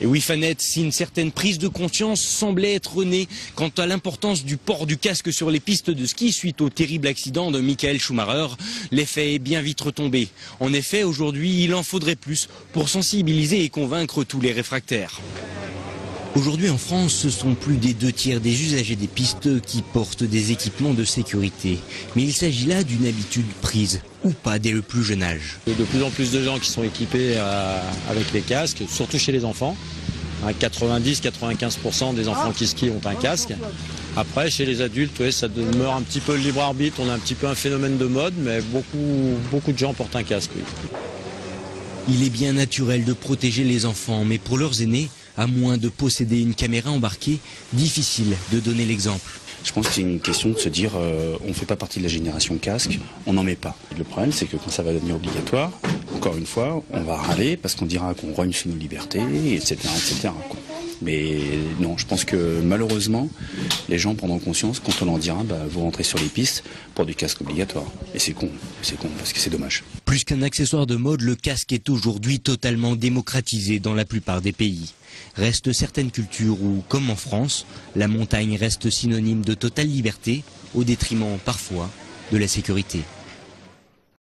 Et oui, Fanette, si une certaine prise de conscience semblait être née quant à l'importance du port du casque sur les pistes de ski suite au terrible accident de Michael Schumacher, l'effet est bien vite retombé. En effet, aujourd'hui, il en faudrait plus pour sensibiliser et convaincre tous les réfractaires. Aujourd'hui en France, ce sont plus des 2/3 des usagers des pistes qui portent des équipements de sécurité. Mais il s'agit là d'une habitude prise, ou pas, dès le plus jeune âge. De plus en plus de gens qui sont équipés avec les casques, surtout chez les enfants. 90-95% des enfants qui skient ont un casque. Après, chez les adultes, oui, ça demeure un petit peu le libre arbitre. On a un petit peu un phénomène de mode, mais beaucoup de gens portent un casque. Oui. Il est bien naturel de protéger les enfants, mais pour leurs aînés, à moins de posséder une caméra embarquée, difficile de donner l'exemple. Je pense que c'est une question de se dire on ne fait pas partie de la génération casque, on n'en met pas. Le problème, c'est que quand ça va devenir obligatoire, encore une fois, on va râler parce qu'on dira qu'on rogne sur nos libertés, etc. etc. Mais non, je pense que malheureusement, les gens prendront conscience quand on leur dira vous rentrez sur les pistes pour du casque obligatoire. Et c'est con parce que c'est dommage. Plus qu'un accessoire de mode, le casque est aujourd'hui totalement démocratisé dans la plupart des pays. Restent certaines cultures où, comme en France, la montagne reste synonyme de totale liberté, au détriment parfois de la sécurité.